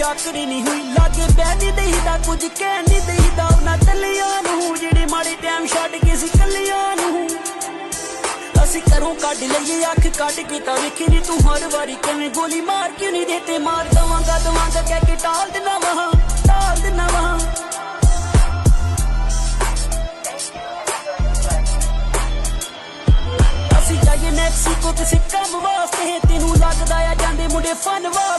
आकड़ी नहीं हुई लागे बह नहीं दईदा कुछ कह नहीं दईदा उन्हां टल्लियां नूं जेड़े माड़े टाइम छड्ड के सी कल्लियां नूं असीं घरों कढ लईए अख कढ के तां वेखी नी तू हर वारी किवें गोली मार क्यों नहीं देते मार दवांगा कह के टाल देना वहां असीं जाइए मैक्सीको किसी काम वास्ते तेनू लगदा आ जांदे मुंडे फन वास्ते